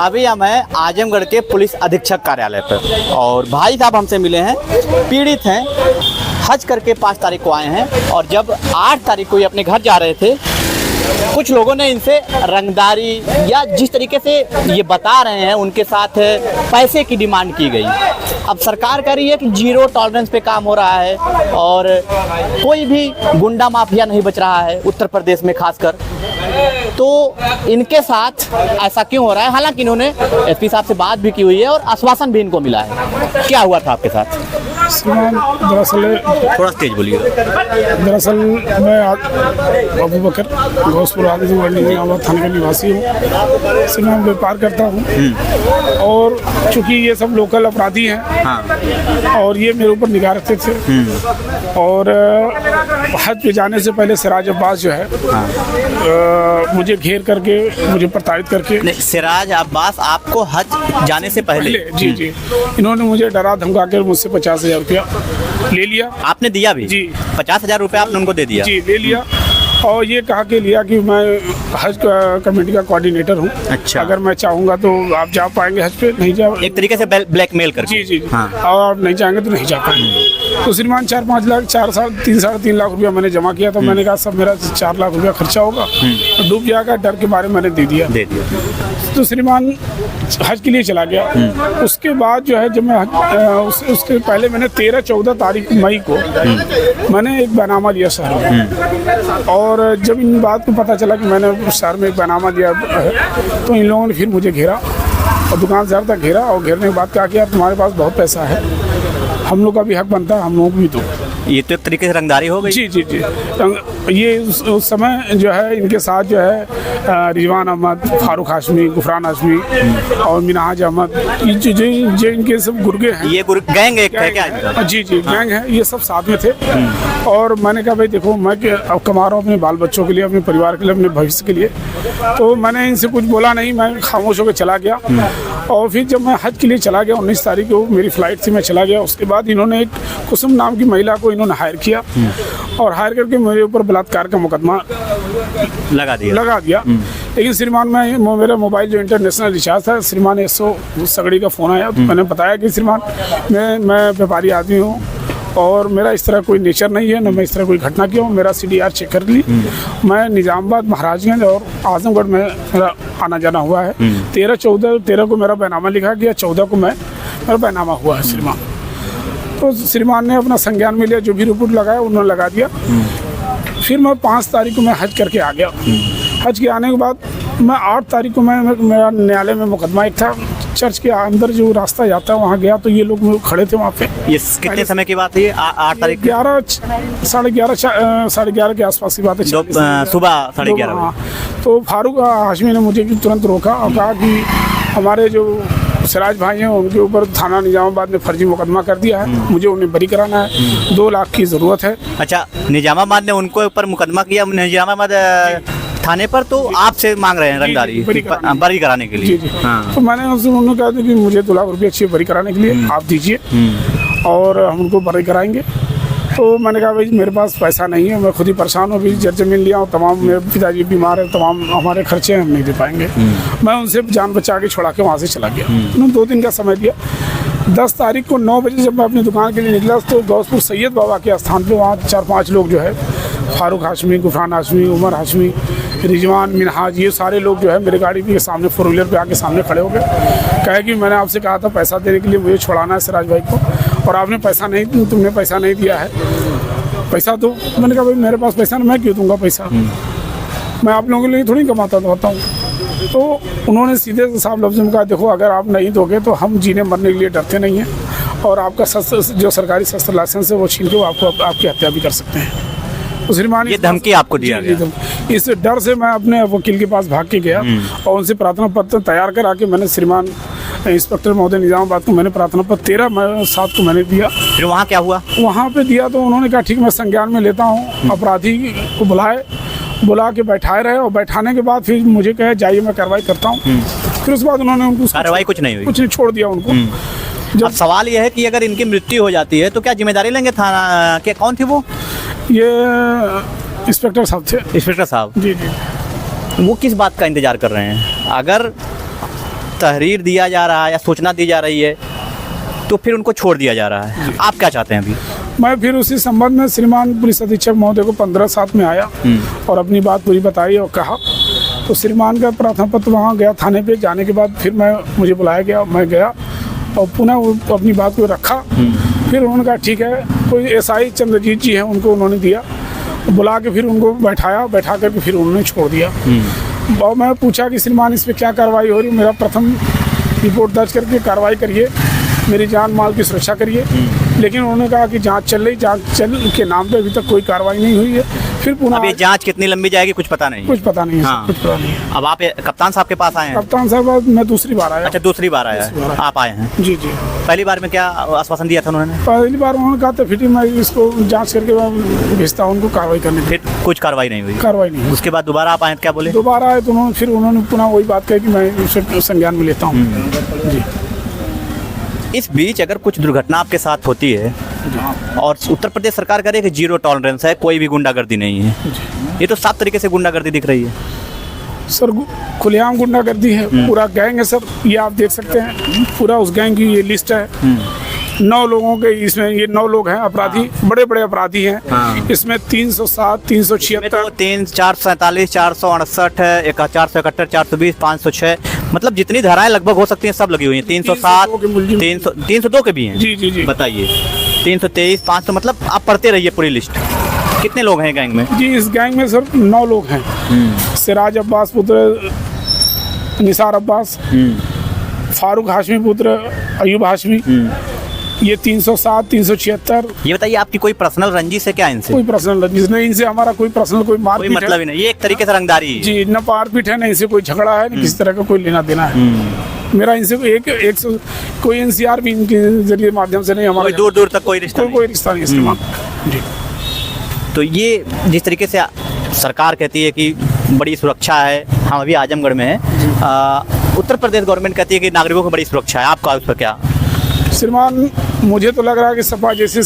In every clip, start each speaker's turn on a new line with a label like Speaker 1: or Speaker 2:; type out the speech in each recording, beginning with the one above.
Speaker 1: अभी हम हैं आजमगढ़ के पुलिस अधीक्षक कार्यालय पर और भाई साहब हमसे मिले हैं, पीड़ित हैं, हज करके 5 तारीख को आए हैं और जब 8 तारीख को ये अपने घर जा रहे थे, कुछ लोगों ने इनसे रंगदारी या जिस तरीके से ये बता रहे हैं उनके साथ पैसे की डिमांड की गई। अब सरकार कह रही है कि 0 टॉलरेंस पे काम हो रहा है और कोई भी गुंडा माफिया नहीं बच रहा है उत्तर प्रदेश में खासकर। तो इनके साथ ऐसा क्यों हो रहा है? हालांकि इन्होंने एसपी साहब से बात भी की हुई है और आश्वासन भी इनको मिला है। क्या हुआ था आपके साथ?
Speaker 2: दरअसल
Speaker 1: थोड़ा तेज बोलिए।
Speaker 2: दरअसल मैं अबू बकर घोषपुर आजमगढ़ थाने का निवासी हूँ। सिनेमा में व्यापार करता हूँ और चूँकि ये सब लोकल अपराधी हैं और ये मेरे ऊपर निगाह रखते थे और हज पे जाने से पहले सिराज अब्बास जो है मुझे घेर करके मुझे प्रताड़ित करके।
Speaker 1: सिराज अब्बास आपको हज जाने से पहले?
Speaker 2: जी इन्होंने मुझे डरा धमका कर मुझसे 50,000 रुपया ले लिया।
Speaker 1: आपने दिया भी?
Speaker 2: जी
Speaker 1: 50,000 रुपया आपने उनको दे दिया?
Speaker 2: जी ले लिया और ये कहा के लिया कि मैं हज कमेटी का कोऑर्डिनेटर हूँ।
Speaker 1: अच्छा।
Speaker 2: अगर मैं चाहूँगा तो आप जा पाएंगे हज पे, नहीं जा।
Speaker 1: एक तरीके से ब्लैकमेल करके?
Speaker 2: जी
Speaker 1: हाँ।
Speaker 2: और आप नहीं चाहेंगे तो नहीं जा पाएंगे। तो श्रीमान 4-5 लाख 3.5 लाख रुपया मैंने जमा किया। तो मैंने कहा सब मेरा 4 लाख रुपया खर्चा होगा तो डूब जाएगा, डर के बारे में मैंने दे दिया। तो श्रीमान हज के लिए चला गया। उसके बाद जो है जब मैं उसके पहले मैंने 13-14 तारीख मई को मैंने एक बैनामा लिया शहर में और जब इन बात को पता चला कि मैंने शहर में एक बैनामा दिया है तो इन लोगों ने फिर मुझे घेरा और दुकान शहर तक घेरा और घेरने के बाद कहा कि यार तुम्हारे पास बहुत पैसा है, हम लोग का भी हक बनता है, हम लोगों को भी दो।
Speaker 1: ये तो एक तरीके से रंगदारी हो गई।
Speaker 2: जी ये उस समय जो है इनके साथ जो है रिजवान अहमद, फारूक हाशमी, गुफरान हाशमी और मिनहाज अहमद, ये जो इनके सब गुर्गे हैं।
Speaker 1: ये गैंग एक है क्या?
Speaker 2: जी गैंग है, ये सब साथ में थे। और मैंने कहा भाई देखो मैं अब कमा रहा हूँ अपने बाल बच्चों के लिए, अपने परिवार के लिए, अपने भविष्य के लिए। तो मैंने इनसे कुछ बोला नहीं, मैं खामोश होकर चला गया। और फिर जब मैं हज के लिए चला गया 19 तारीख को मेरी फ़्लाइट थी, मैं चला गया। उसके बाद इन्होंने एक कुसुम नाम की महिला को इन्होंने हायर किया और हायर करके मेरे ऊपर बलात्कार का मुकदमा लगा दिया। लेकिन श्रीमान में मेरा मोबाइल जो इंटरनेशनल रिचार्ज था, श्रीमान 100 सगड़ी का फ़ोन आया तो मैंने बताया कि श्रीमान मैं व्यापारी आदमी हूँ और मेरा इस तरह कोई नेचर नहीं है, न मैं इस तरह कोई घटना किया हूँ। मेरा CDR चेक कर ली, मैं निज़ामाबाद, महाराजगंज और आजमगढ़ में मेरा आना जाना हुआ है। 13 को मेरा बैनामा लिखा गया, 14 को मेरा बैनामा हुआ है श्रीमान। तो श्रीमान ने अपना संज्ञान में लिया, जो भी रिपोर्ट लगाया उन्होंने लगा दिया। फिर मैं 5 तारीख को मैं हज करके आ गया। हज के आने के बाद मैं 8 तारीख को मेरा न्यायालय में मुकदमा एक था, चर्च के अंदर जो रास्ता जाता है वहाँ गया तो ये लोग खड़े थे वहाँ पे।
Speaker 1: ये कितने समय की बात है? 8 तारीख?
Speaker 2: 11:30 के आसपास की बात है,
Speaker 1: सुबह 11:30।
Speaker 2: तो फारूक हाशमी ने मुझे तुरंत रोका और कहा कि हमारे जो सिराज भाई हैं उनके ऊपर थाना निजामाबाद ने फर्जी मुकदमा कर दिया है, मुझे उन्हें बरी कराना है, 2 लाख की ज़रूरत है। अच्छा,
Speaker 1: निजामाबाद ने उनको ऊपर मुकदमा किया, निजामाबाद थाने पर, तो आपसे मांग रहे हैं रंगदारी बरी कराने के लिए?
Speaker 2: जी। हाँ। तो मैंने उन्होंने कहा कि मुझे 2 लाख रुपये चाहिए बरी कराने के लिए, आप दीजिए और हम उनको बरी कराएंगे। तो मैंने कहा भाई मेरे पास पैसा नहीं है, मैं खुद ही परेशान हूँ, अभी जमीन लिया हूँ, तमाम मेरे पिताजी बीमार है, तमाम हमारे खर्चे हम नहीं दे पाएंगे। मैं उनसे जान बचा के छुड़ा के वहाँ से चला गया। उन्होंने 2 दिन का समय दिया। 10 तारीख को 9 बजे जब मैं अपनी दुकान के लिए निकला तो घोषपुर सैयद बाबा के स्थान पर वहाँ 4-5 लोग जो है, फारूक हाशमी, गुफरान हाशमी, उमर हाशमी, रिजवान, मिनहाज, ये सारे लोग जो है मेरे गाड़ी के सामने 4 व्हीलर पे आके सामने खड़े हो गए। कहे कि मैंने आपसे कहा था पैसा देने के लिए, मुझे छुड़ाना है सिराज भाई को और आपने तुमने पैसा नहीं दिया है, पैसा दो। मैंने कहा भाई मेरे पास पैसा नहीं, मैं क्यों दूंगा पैसा, मैं आप लोगों के लिए थोड़ी कमाता हूँ। तो उन्होंने सीधे साफ लफ्ज़ों में कहा देखो अगर आप नहीं दोगे तो हम जीने मरने के लिए डरते नहीं हैं और आपका जो सरकारी शस्त्र लाइसेंस है वो छीन के आपकी हत्या भी कर सकते हैं। तो श्रीमान
Speaker 1: ये धमकी आपको दिया गया?
Speaker 2: इस डर से मैं अपने वकील के पास भाग के गया और उनसे प्रार्थना पत्र तैयार करा के मैंने श्रीमान इंस्पेक्टर महोदय निजामाबाद को मैंने प्रार्थना पत्र 13/7 को मैंने दिया।
Speaker 1: फिर वहाँ क्या हुआ? वहाँ
Speaker 2: पे दिया तो उन्होंने कहा ठीक मैं संज्ञान में लेता हूँ। अपराधी को बुला के बैठाए रहे और बैठाने के बाद फिर मुझे कहे जाइए मैं कार्रवाई करता हूँ। फिर उसके बाद उन्होंने उनको
Speaker 1: कार्रवाई कुछ नहीं हुई,
Speaker 2: छोड़ दिया उनको।
Speaker 1: अब सवाल यह है कि अगर इनकी मृत्यु हो जाती है तो क्या जिम्मेदारी लेंगे थाना के? कौन थे वो?
Speaker 2: ये इंस्पेक्टर साहब थे।
Speaker 1: इंस्पेक्टर साहब?
Speaker 2: जी।
Speaker 1: वो किस बात का इंतजार कर रहे हैं? अगर तहरीर दिया जा रहा है या सूचना दी जा रही है तो फिर उनको छोड़ दिया जा रहा है। आप क्या चाहते हैं अभी?
Speaker 2: मैं फिर उसी संबंध में श्रीमान पुलिस अधीक्षक महोदय को 15/7 में आया और अपनी बात पूरी बताई और कहा। तो श्रीमान का प्रार्थना पत्र वहाँ गया थाने पे, जाने के बाद फिर मुझे बुलाया गया, मैं गया और पुनः अपनी बात को रखा। फिर उन्होंने कहा ठीक है, कोई एसआई चंद्रजीत जी हैं, उनको उन्होंने दिया, बुला के फिर उनको बैठा करके फिर उन्होंने छोड़ दिया। और मैं पूछा कि श्रीमान इस पर क्या कार्रवाई हो रही, मेरा प्रथम रिपोर्ट दर्ज करके कार्रवाई करिए, मेरी जान माल की सुरक्षा करिए। लेकिन उन्होंने कहा कि जांच चल रही, जांच चल के नाम पे अभी तक कोई कार्रवाई नहीं हुई है। फिर पुनः
Speaker 1: अब ये जांच कितनी लंबी जाएगी कुछ पता नहीं?
Speaker 2: कुछ पता नहीं है।
Speaker 1: हाँ।
Speaker 2: कुछ पता नहीं है।
Speaker 1: अब आप कप्तान साहब के पास आए हैं?
Speaker 2: कप्तान साहब मैं दूसरी बार आया।
Speaker 1: अच्छा, दूसरी बार आया है आप आए हैं?
Speaker 2: जी जी।
Speaker 1: पहली बार में क्या आश्वासन दिया था उन्होंने?
Speaker 2: पहली बार उन्होंने कहा था फिर मैं इसको जांच करके मैं भेजता हूँ उनको कार्रवाई करने के।
Speaker 1: फिर कुछ कार्रवाई नहीं हुई?
Speaker 2: कार्रवाई नहीं।
Speaker 1: उसके बाद दोबारा आप आए तो क्या बोले?
Speaker 2: दोबारा आए तो उन्होंने पुनः वही बात कही कि मैं इसे संज्ञान में लेता हूँ। जी।
Speaker 1: इस बीच अगर कुछ दुर्घटना आपके साथ होती है और उत्तर प्रदेश सरकार करे कि 0 टॉलरेंस है, कोई भी गुंडागर्दी नहीं है, ये तो साफ तरीके से गुंडागर्दी दिख रही है।
Speaker 2: सर खुलेआम गुंडागर्दी है, पूरा गैंग है सर, ये आप देख सकते हैं। पूरा उस गैंग की ये लिस्ट है। 9 लोगों के, इसमें ये 9 लोग हैं अपराधी, बड़े बड़े अपराधी हैं। इसमें 307, 376,
Speaker 1: 3, 447, 468, 471, 420, 506, मतलब जितनी धाराएं लगभग हो सकती हैं सब लगी हुई हैं। 307, 302 के भी हैं।
Speaker 2: जी जी जी।
Speaker 1: बताइए, 323, 500, मतलब आप पढ़ते रहिए पूरी लिस्ट। कितने लोग हैं गैंग में?
Speaker 2: जी, इस गैंग में सर 9 लोग हैं। सिराज अब्बास पुत्र निसार अब्बास, फारूक हाशमी पुत्र अयूब हाशमी, ये 307, 376।
Speaker 1: ये बताइए, आपकी कोई पर्सनल रंजिश है क्या इनसे?
Speaker 2: कोई पर्सनल रंजिश नहीं, इनसे हमारा कोई पर्सनल कोई मारपीट
Speaker 1: कोई मतलब ही नहीं, ये एक तरीके से रंगदारी है।
Speaker 2: जी, न मारपीट है, न इनसे कोई झगड़ा है, न किसी तरह का कोई लेना देना है। मेरा इनसे कोई एनसीआर भी इनके जरिए माध्यम से नहीं, हमारा
Speaker 1: दूर दूर तक कोई रिश्ता
Speaker 2: नहीं इस्तेमाल। जी।
Speaker 1: तो ये जिस तरीके से सरकार कहती है कि बड़ी सुरक्षा है, हम अभी आजमगढ़ में हैं, उत्तर प्रदेश गवर्नमेंट कहती है कि नागरिकों को बड़ी सुरक्षा है, आपका उस पर क्या?
Speaker 2: श्रीमान, मुझे तो लग रहा है कि सपा जैसे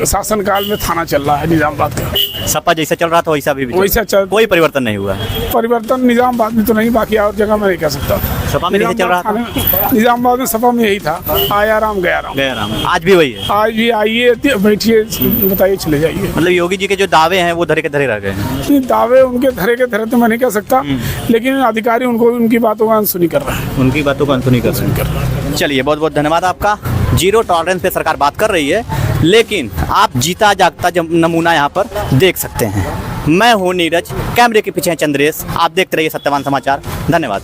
Speaker 2: शासनकाल में थाना चल रहा है निजामाबाद का।
Speaker 1: सपा जैसा चल रहा था वैसा भी
Speaker 2: वैसा चल, कोई
Speaker 1: परिवर्तन नहीं हुआ।
Speaker 2: परिवर्तन निजामाबाद में तो नहीं, बाकी और जगह में नहीं कह सकता।
Speaker 1: सपा में नहीं चल रहा था?
Speaker 2: निजामाबाद में सपा में यही था, आया राम गया राम।
Speaker 1: आज भी वही है?
Speaker 2: आज भी आइए, बैठिए, बताइए, चले जाइए।
Speaker 1: मतलब योगी जी के जो दावे हैं वो धरे के धरे रह गए हैं?
Speaker 2: दावे उनके धरे के धरे तो मैं नहीं कह सकता, लेकिन अधिकारी उनको उनकी बातों का अनसुनी कर रहा है।
Speaker 1: उनकी बातों का अनसुनी कर रहा है। चलिए, बहुत बहुत धन्यवाद आपका। 0 टॉलरेंस पे सरकार बात कर रही है, लेकिन आप जीता जागता नमूना यहाँ पर देख सकते हैं। मैं हूँ नीरज, कैमरे के पीछे चंद्रेश, आप देखते रहिए सत्यवान समाचार। धन्यवाद।